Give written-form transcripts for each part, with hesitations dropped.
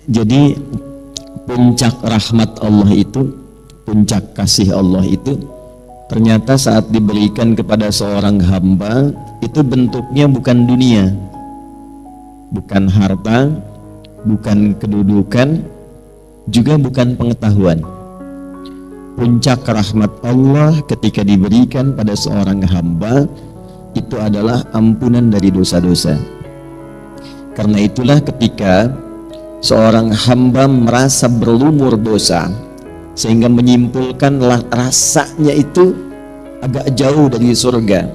Jadi puncak rahmat Allah itu, puncak kasih Allah itu ternyata saat diberikan kepada seorang hamba itu bentuknya bukan dunia, bukan harta, bukan kedudukan, juga bukan pengetahuan. Puncak rahmat Allah ketika diberikan pada seorang hamba itu adalah ampunan dari dosa-dosa. Karena itulah ketika seorang hamba merasa berlumur dosa sehingga menyimpulkan rasanya itu agak jauh dari surga,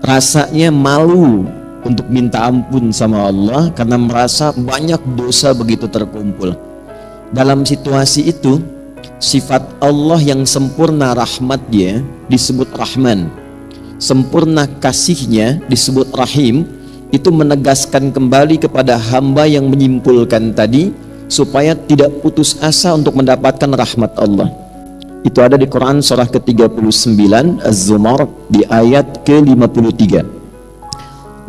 rasanya malu untuk minta ampun sama Allah karena merasa banyak dosa begitu terkumpul. Dalam situasi itu sifat Allah yang sempurna rahmatnya disebut Rahman, sempurna kasihnya disebut Rahim. Itu menegaskan kembali kepada hamba yang menyimpulkan tadi supaya tidak putus asa untuk mendapatkan rahmat Allah. Itu ada di Quran surah ke-39 Az-Zumar di ayat ke-53.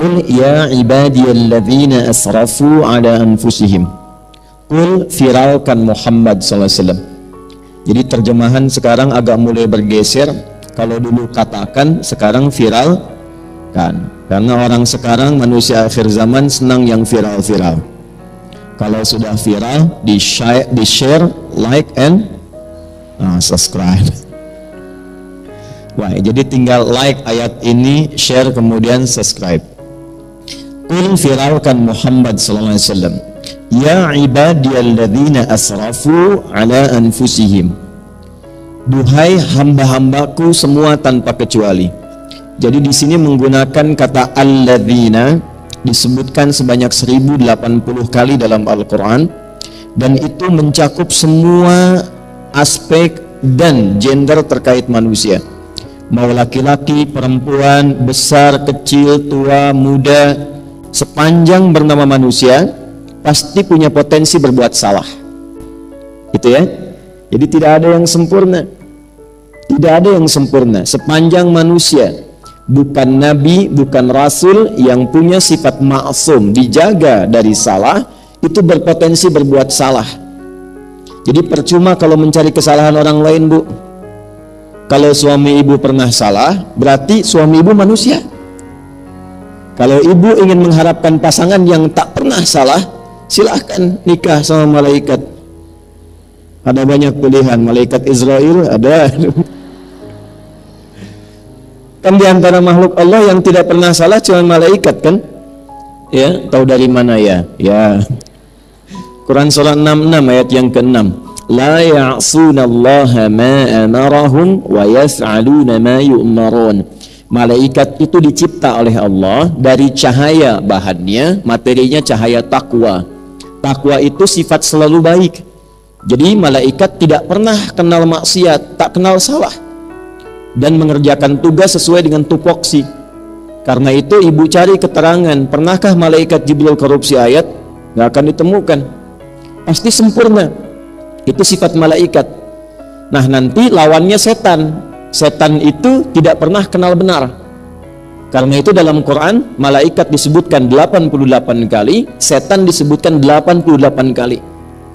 Qul ya ibadiyalladzina asrafu ala anfusihim. Qul, firalkan Muhammad SAW. Jadi terjemahan sekarang agak mulai bergeser. Kalau dulu katakan, sekarang viral kan. Karena orang sekarang manusia akhir zaman senang yang viral-viral. Kalau sudah viral, di share, like and subscribe. Wah, jadi tinggal like ayat ini, share kemudian subscribe. Qul, firalkan Muhammad sallallahu alaihi wasallam. Ya ibadiyalladzina asrafu ala anfusihim. Duhai hamba-hambaku semua tanpa kecuali. Jadi di sini menggunakan kata alladzina disebutkan sebanyak 1080 kali dalam Al-Quran, dan itu mencakup semua aspek dan gender terkait manusia, mau laki-laki, perempuan, besar, kecil, tua, muda, sepanjang bernama manusia pasti punya potensi berbuat salah. Itu ya. Jadi tidak ada yang sempurna. Tidak ada yang sempurna sepanjang manusia. Bukan nabi, bukan rasul yang punya sifat ma'sum, dijaga dari salah, itu berpotensi berbuat salah. Jadi percuma kalau mencari kesalahan orang lain, Bu. Kalau suami ibu pernah salah, berarti suami ibu manusia. Kalau ibu ingin mengharapkan pasangan yang tak pernah salah, silahkan nikah sama malaikat. Ada banyak pilihan, malaikat Israel ada. Kan di antara makhluk Allah yang tidak pernah salah cuma malaikat kan? Ya, tahu dari mana ya? Ya. Quran surah 66 ayat yang ke-6. La ya'sunallaha ma amarahum wa yaf'aluna ma yu'marun. Malaikat itu dicipta oleh Allah dari cahaya bahannya, materinya cahaya takwa. Takwa itu sifat selalu baik. Jadi malaikat tidak pernah kenal maksiat, tak kenal salah, dan mengerjakan tugas sesuai dengan tupoksi. Karena itu ibu cari keterangan, pernahkah malaikat Jibril korupsi ayat? Nggak akan ditemukan. Pasti sempurna. Itu sifat malaikat. Nah, nanti lawannya setan. Setan itu tidak pernah kenal benar. Karena itu dalam Quran malaikat disebutkan 88 kali, setan disebutkan 88 kali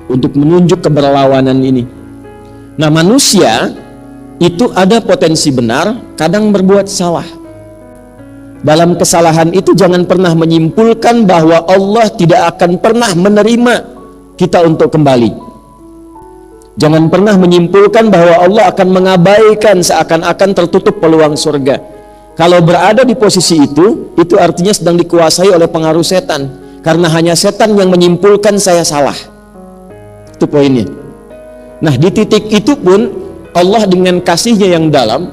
untuk menunjuk keberlawanan ini. Nah, manusia itu ada potensi benar, kadang berbuat salah. Dalam kesalahan itu jangan pernah menyimpulkan bahwa Allah tidak akan pernah menerima kita untuk kembali. Jangan pernah menyimpulkan bahwa Allah akan mengabaikan seakan-akan tertutup peluang surga. Kalau berada di posisi itu artinya sedang dikuasai oleh pengaruh setan. Karena hanya setan yang menyimpulkan saya salah. Itu poinnya. Nah, di titik itu pun Allah dengan kasihnya yang dalam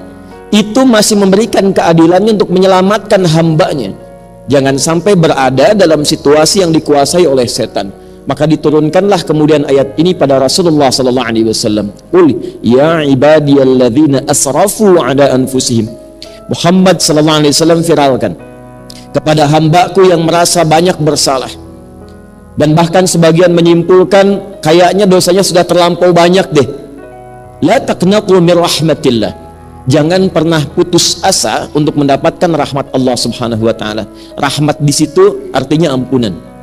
itu masih memberikan keadilannya untuk menyelamatkan hambanya. Jangan sampai berada dalam situasi yang dikuasai oleh setan. Maka diturunkanlah kemudian ayat ini pada Rasulullah sallallahu alaihi wasallam. Qul ya ibadiyalladzina asrafu ala anfusihim. Muhammad sallallahu alaihi wasallam firalkan kepada hambaku yang merasa banyak bersalah. Dan bahkan sebagian menyimpulkan kayaknya dosanya sudah terlampau banyak deh. La taqnatu min rahmatillah. Jangan pernah putus asa untuk mendapatkan rahmat Allah Subhanahu wa taala. Rahmat di situ artinya ampunan.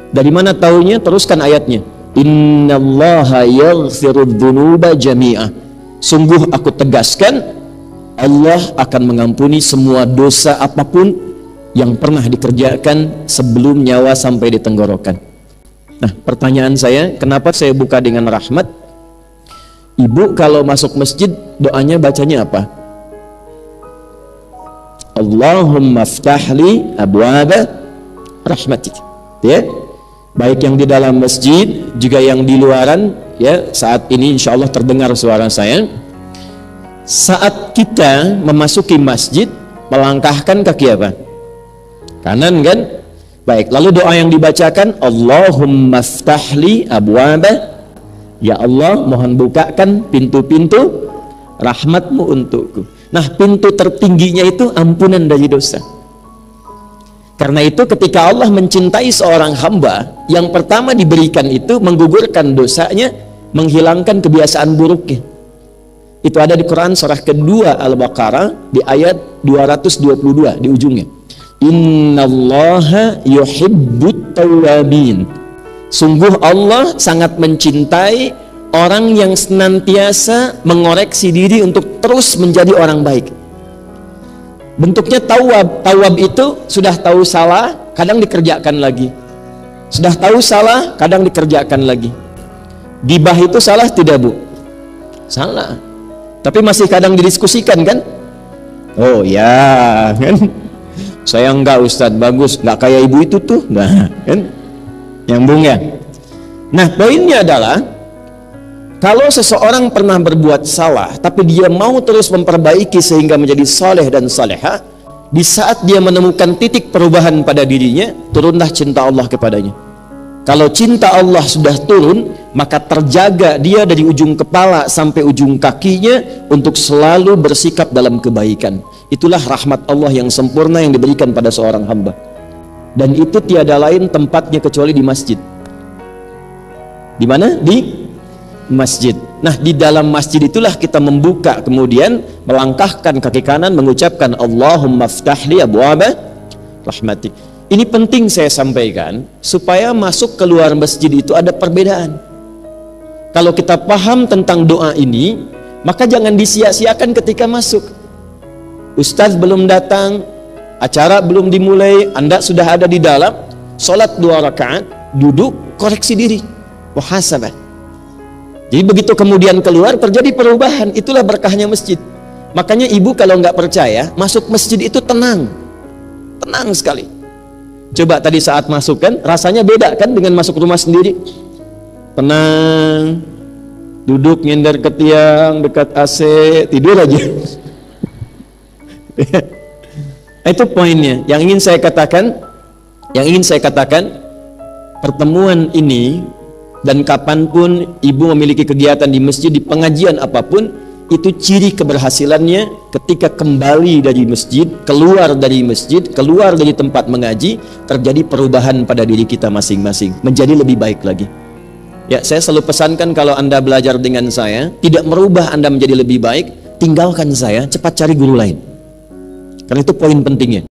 Dari mana taunya? Teruskan ayatnya. Innallaha yaghfirudz dzunuba jami'ah. Sungguh aku tegaskan, Allah akan mengampuni semua dosa apapun yang pernah dikerjakan sebelum nyawa sampai di tenggorokan. Nah, pertanyaan saya, kenapa saya buka dengan rahmat? Ibu kalau masuk masjid doanya bacanya apa? Allahumma ftahli abwaba rahmatik. Ya, baik yang di dalam masjid juga yang di luaran. Ya, saat ini insya Allah terdengar suara saya. Saat kita memasuki masjid, melangkahkan kaki apa? Kanan kan? Baik, lalu doa yang dibacakan, Allahumma ftahli abwaba, ya Allah mohon bukakan pintu-pintu rahmatmu untukku. Nah, pintu tertingginya itu ampunan dari dosa. Karena itu ketika Allah mencintai seorang hamba, yang pertama diberikan itu menggugurkan dosanya, menghilangkan kebiasaan buruknya. Itu ada di Quran surah kedua Al-Baqarah di ayat 222 di ujungnya. Innallaha yuhibbut tawwabin. Sungguh Allah sangat mencintai orang yang senantiasa mengoreksi diri untuk terus menjadi orang baik. Bentuknya tawab. Tawab itu sudah tahu salah, kadang dikerjakan lagi. Sudah tahu salah, kadang dikerjakan lagi. Gibah itu salah tidak, Bu? Salah. Tapi masih kadang didiskusikan kan? Oh ya, kan? Saya enggak, Ustadz, bagus, enggak kayak ibu itu tuh. Nah, kan? Nyambung ya? Nah, poinnya adalah kalau seseorang pernah berbuat salah tapi dia mau terus memperbaiki sehingga menjadi saleh dan salehah, di saat dia menemukan titik perubahan pada dirinya, turunlah cinta Allah kepadanya. Kalau cinta Allah sudah turun, maka terjaga dia dari ujung kepala sampai ujung kakinya untuk selalu bersikap dalam kebaikan. Itulah rahmat Allah yang sempurna yang diberikan pada seorang hamba. Dan itu tiada lain tempatnya kecuali di masjid. Di mana? Di masjid. Nah, di dalam masjid itulah kita membuka, kemudian melangkahkan kaki kanan, mengucapkan Allahumma ftahli abwaba rahmatik. Ini penting saya sampaikan supaya masuk keluar masjid itu ada perbedaan. Kalau kita paham tentang doa ini, maka jangan disia-siakan ketika masuk. Ustadz belum datang, acara belum dimulai, Anda sudah ada di dalam, sholat 2 rakaat, duduk, koreksi diri, muhasabah. Jadi begitu kemudian keluar terjadi perubahan. Itulah berkahnya masjid. Makanya ibu kalau nggak percaya, masuk masjid itu tenang, tenang sekali. Coba tadi saat masuk kan, rasanya beda kan dengan masuk rumah sendiri. Tenang, duduk nyender ke tiang dekat AC, tidur aja. Itu poinnya. Yang ingin saya katakan, pertemuan ini dan kapanpun ibu memiliki kegiatan di masjid, di pengajian apapun, itu ciri keberhasilannya ketika kembali dari masjid, keluar dari masjid, keluar dari tempat mengaji, terjadi perubahan pada diri kita masing-masing, menjadi lebih baik lagi. Ya, saya selalu pesankan kalau Anda belajar dengan saya, tidak merubah Anda menjadi lebih baik, tinggalkan saya, cepat cari guru lain. Karena itu poin pentingnya.